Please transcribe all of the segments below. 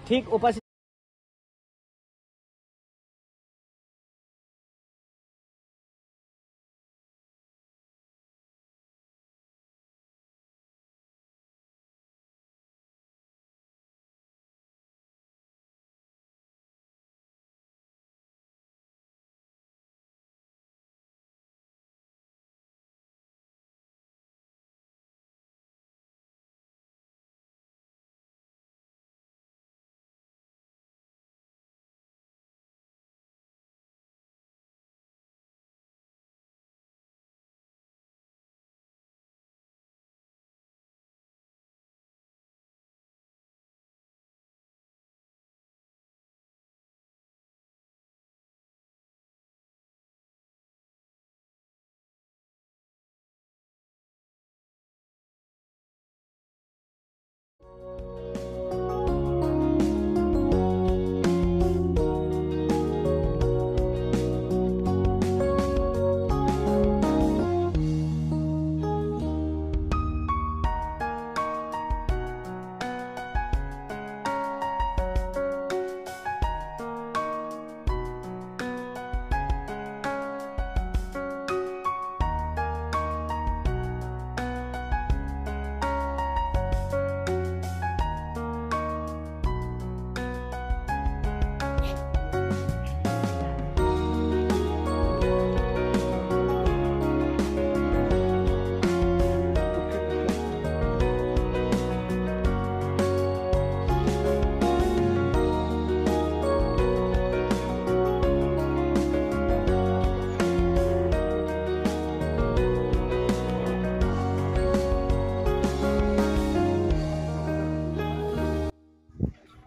ঠিক ওপাশে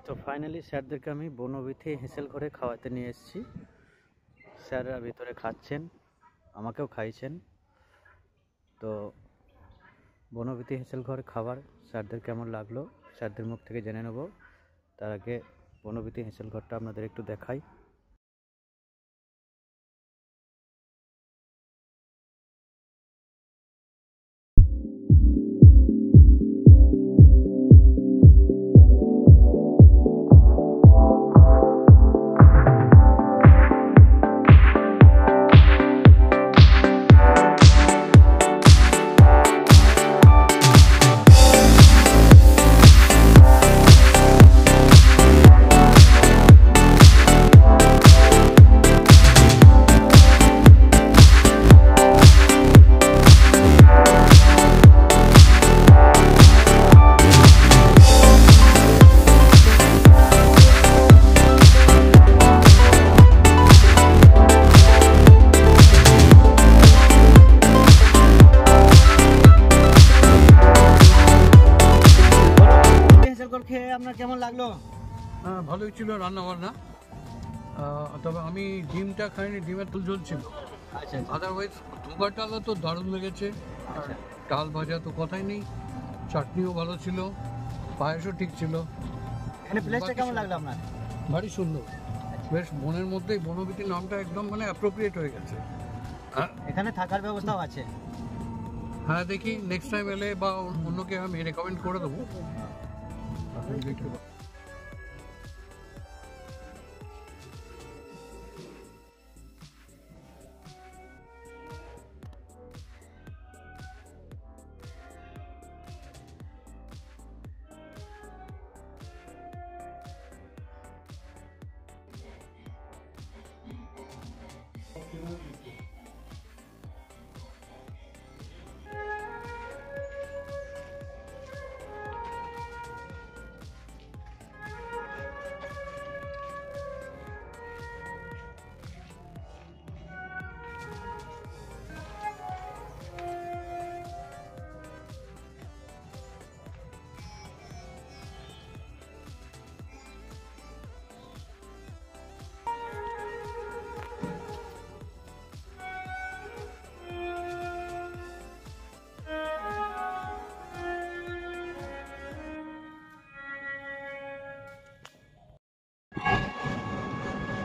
তো ফাইনালি স্যারদেরকে আমি বনবিথি হেঁসেল ঘরে খাওয়াতে নিয়ে এসেছি। স্যাররা ভিতরে খাচ্ছেন, আমাকেও খাইয়েছেন। তো বনবিথি হেঁসেল ঘরে খাবার স্যারদের কেমন লাগলো স্যারদের মুখ থেকে জেনে নেব। তার আগে বনবিথি হেঁসেল ঘরটা আপনাদের একটু দেখাই। আপনার কেমন লাগলো? ভালোই ছিল রান্না বান্না, তবে আমি ডিমটা খাইনি, ডিমের তুল ঝোলছিল। আচ্ছা, আদারওয়াইজ ধোকার ডালও তো দারুণ লেগেছে। ডাল ভাজা তো কথাই নেই, চাটনিও ভালো ছিল, পায়েসও ঠিক ছিল। এখানে প্লেসটা কেমন লাগলো আপনার? ভারী সুন্দর, বেশ মনের মধ্যেই বনবিথি নামটা একদম মানে অ্যাপ্রোপ্রিয়েট হয়ে গেছে। এখানে থাকার ব্যবস্থাও আছে। হ্যাঁ, দেখি নেক্সট টাইম এলে বা অন্যকে আমি রেকমেন্ড করে দেবো।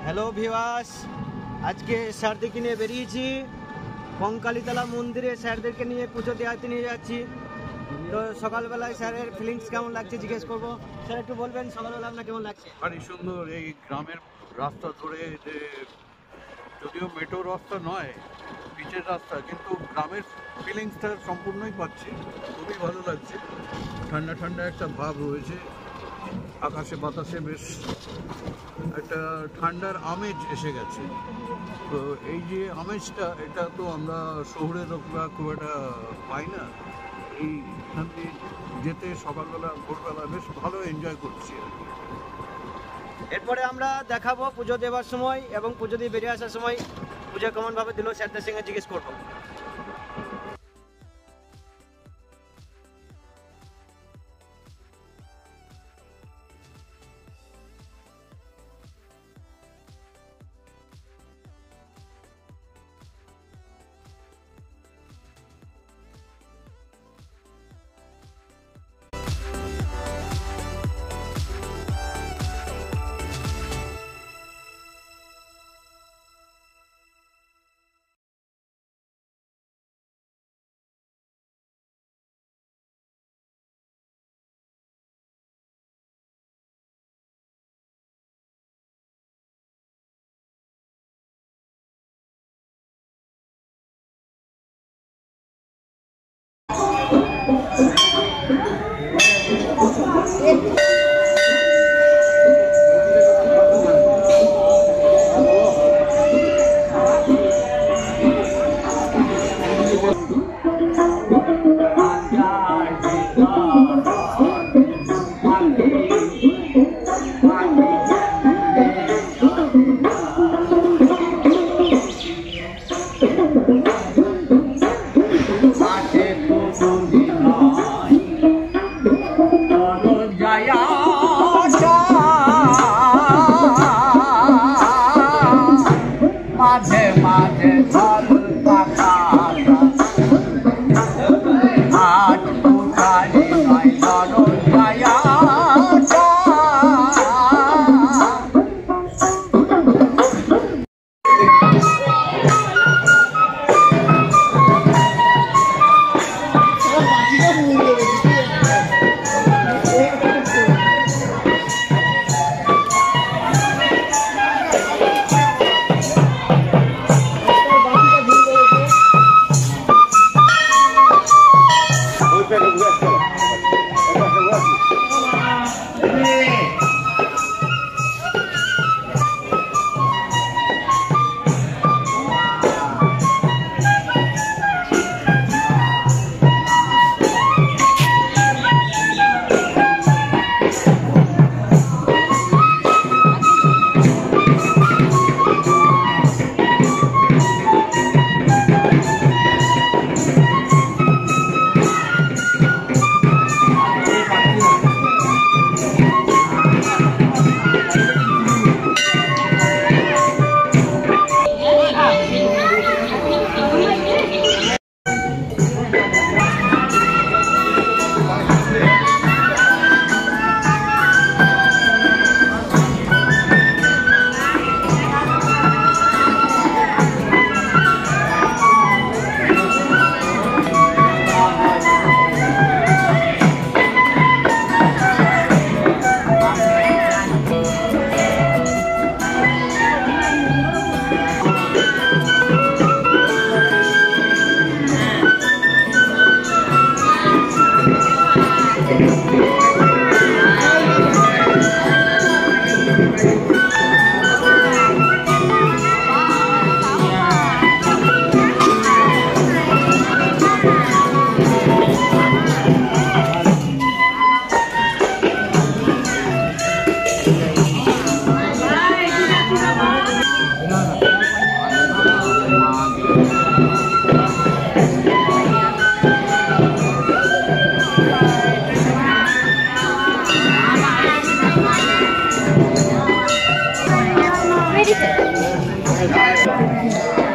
হ্যালো ভিউয়ার্স, আজকে স্যারদেরকে নিয়ে বেরিয়েছি কঙ্কালীতলা মন্দিরে। স্যারদেরকে নিয়ে পুজো দেওয়াতে নিয়ে যাচ্ছি। তো সকালবেলায় স্যারের ফিলিংস কেমন লাগছে জিজ্ঞেস করবো। স্যার একটু বলবেন সকালবেলা আপনার কেমন লাগছে? ভারী সুন্দর এই গ্রামের রাস্তা ধরে, যে যদিও মেট্রো রাস্তা নয়, পিচের রাস্তা, কিন্তু গ্রামের ফিলিংসটা সম্পূর্ণই পাচ্ছি। খুবই ভালো লাগছে, ঠান্ডা ঠান্ডা একটা ভাব রয়েছে, আকাশে বাতাসে বেশ একটা ঠান্ডার আমেজ এসে গেছে। তো এই যে আমেজটা, এটা তো আমরা শহরের লোকরা খুব একটা পাই না। এইখান দিয়ে যেতে সকালবেলা ভোরবেলা বেশ ভালো এনজয় করছি আর কি। এরপরে আমরা দেখাবো পুজো দেওয়ার সময় এবং পুজো দিয়ে বেরিয়ে আসার সময় পুজো কেমন ভাবে দিল স্যারদের সঙ্গে জিজ্ঞেস করবো। মাঝে মাঝে জল পাকা আজ পুকারি নয় নরম ছায়া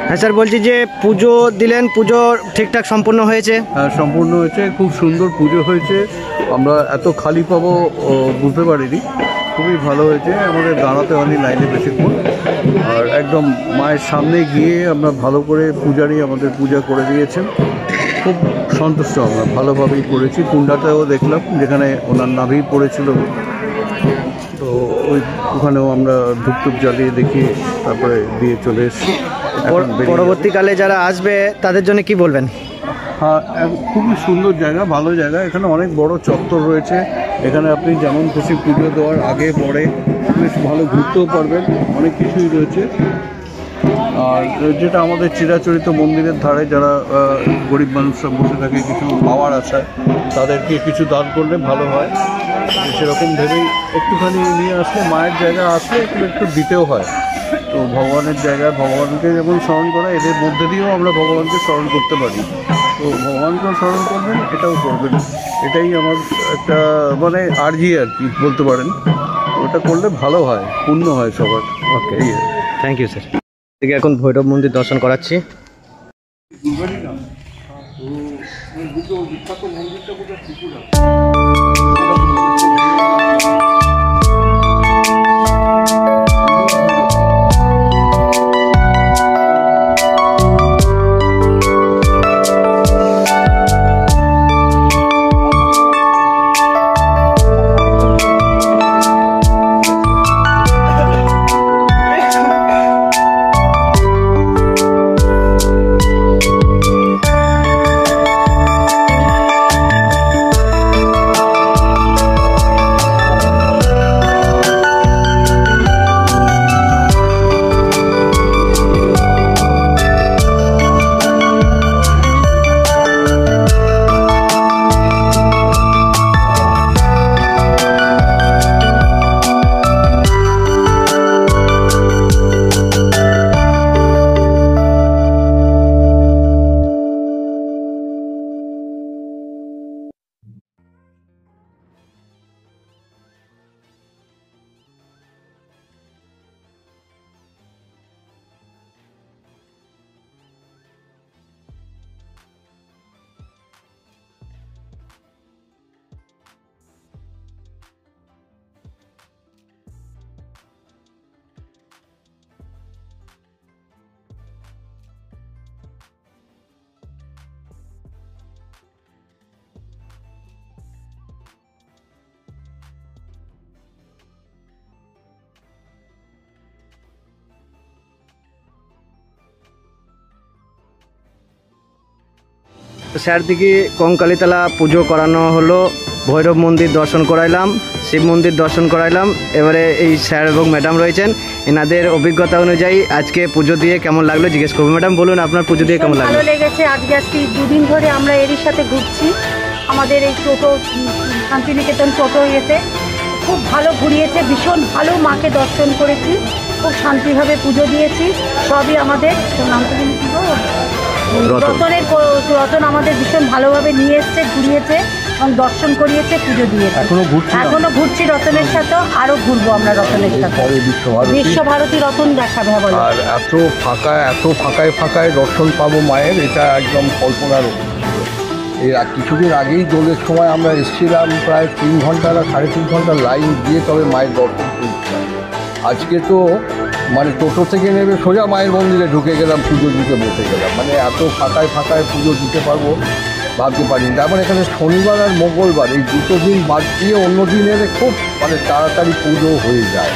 হ্যাঁ স্যার, বলছি যে পুজো দিলেন, পুজো ঠিকঠাক সম্পূর্ণ হয়েছে? হ্যাঁ, সম্পূর্ণ হয়েছে, খুব সুন্দর পুজো হয়েছে। আমরা এত খালি পাবো বুঝতে পারিনি, খুবই ভালো হয়েছে। আমাদের দাঁড়াতে হয়নি লাইনে বেশিক্ষণ, আর একদম মায়ের সামনে গিয়ে আমরা ভালো করে পূজারি আমাদের পূজা করে দিয়েছেন। খুব সন্তুষ্ট আমরা, ভালোভাবেই করেছি। কুণ্ডাটাও দেখলাম যেখানে ওনার নাভি পড়েছিল, তো ওখানেও আমরা ধূপটুপ জ্বালিয়ে দেখি, তারপরে দিয়ে চলে এসেছি। পরবর্তীকালে যারা আসবে তাদের জন্য কি বলবেন? হ্যাঁ, খুবই সুন্দর জায়গা, ভালো জায়গা। এখানে অনেক বড় চত্বর রয়েছে, এখানে আপনি যেমন খুশি পুজো দেওয়ার আগে পরে বেশ ভালো ঘুরতেও পারবেন, অনেক কিছুই রয়েছে। আর যেটা আমাদের চিরাচরিত মন্দিরের ধারে যারা গরিব মানুষরা বসে থাকে কিছু পাওয়ার আশায়, তাদেরকে কিছু দান করলে ভালো হয়, সেরকম ভেবেই একটুখানি নিয়ে আসলে, মায়ের জায়গা আসলে একটু দিতেও হয়। তো ভগবানের জায়গায় ভগবানকে যেমন স্মরণ করা, এদের মধ্যে দিয়েও আমরা ভগবানকে স্মরণ করতে পারি। তো ভগবানকেও স্মরণ করবেন, এটাও করবেন, এটাই আমার একটা মানে আর্জি আর কি বলতে পারেন। ওটা করলে ভালো হয়, পূর্ণ হয় সবার। ওকে, থ্যাংক ইউ স্যার। থেকে এখন ভৈরব মন্দির দর্শন করাচ্ছি। তো স্যার দিকে কঙ্কালীতলা পুজো করানো হলো, ভৈরব মন্দির দর্শন করাইলাম, শিব মন্দির দর্শন করাইলাম। এবারে এই স্যার এবং ম্যাডাম রয়েছেন, এনাদের অভিজ্ঞতা অনুযায়ী আজকে পুজো দিয়ে কেমন লাগলো জিজ্ঞেস করবো। ম্যাডাম বলুন, আপনার পুজো দিয়ে কেমন লাগলো? ভালো লেগেছে। আজকে দুদিন ধরে আমরা এরই সাথে ঘুরছি, আমাদের এই টোটো শান্তিনিকেতন টোটো ইয়েতে খুব ভালো ঘুরিয়েছে, ভীষণ ভালো মাকে দর্শন করেছি, খুব শান্তিভাবে পুজো দিয়েছি। সবই আমাদের নামটা কি গো? রতন আমাদের ভীষণ ভালোভাবে নিয়ে এসছে, ঘুরিয়েছে এবং দর্শন করিয়েছে, পুজো দিয়েছে। এখনো ঘুরছি রতনের সাথে, আরো ঘুরবো আমরা রতনের সাথে। বিশ্বভারতী রতন দেখাবে। আর এত ফাঁকায় দর্শন পাবো মায়ের, এটা একদম কল্পনার। এর কিছুদিন আগেই দোলের সময় আমরা এসেছিলাম, প্রায় 3 ঘন্টা না 3.5 ঘন্টা লাইন দিয়ে তবে মায়ের দর্শন করছিলাম। আজকে তো মানে টোটো থেকে নেমে সোজা মায়ের মন্দিরে ঢুকে গেলাম, পুজো দিতে বসে গেলাম। মানে এত ফাঁকায় পুজো দিতে পারবো ভাবতে পারিনি। তারপর এখানে শনিবার আর মঙ্গলবার এই দুটো দিন বাদ দিয়ে অন্য দিনের খুব মানে তাড়াতাড়ি পুজো হয়ে যায়।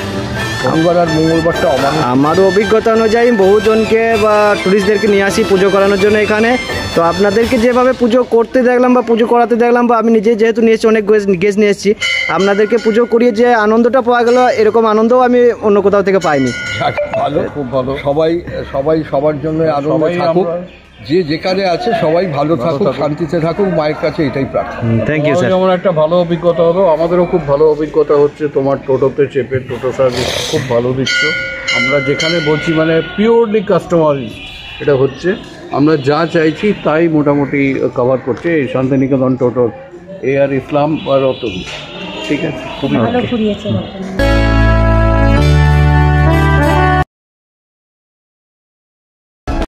শনিবার আর মঙ্গলবারটা আমারও অভিজ্ঞতা অনুযায়ী বহুজনকে বা টুরিস্টদেরকে নিয়ে আসি পুজো করানোর জন্য এখানে। তো আপনাদেরকে যেভাবে পুজো করতে দেখলাম বা পুজো করাতে দেখলাম, বা আমি নিজে যেহেতু নিয়ে এসেছি, অনেক গেস্ট নিয়ে এসেছি, আপনাদেরকে পুজো করিয়ে যে আনন্দটা পাওয়া গেল, এরকম আনন্দও আমি অন্য কোথাও থেকে পাইনি। ভালো, খুব ভালো। সবাই সবার জন্য আনন্দ থাকুক, যে যেখানে আছে সবাই ভালো থাকুক, শান্তিতে থাকুক, মায়ের কাছে এটাই প্রার্থনা। Thank you sir. যেমন একটা ভালো অভিজ্ঞতা হলো, আমাদেরও খুব ভালো অভিজ্ঞতা হচ্ছে। তোমার টোটোতে চেপে টোটো সার্ভিস খুব ভালো দিচ্ছ। আমরা যেখানে বলছি মানে পিওরলি কাস্টমারই এটা হচ্ছে, আমরা যা চাইছি তাই মোটামুটি কভার করছে এই শান্তিনিকেতন টোটোর AR ইসলাম আর রতন। ঠিক আছে, খুবই ভালো ঘুরিয়েছে।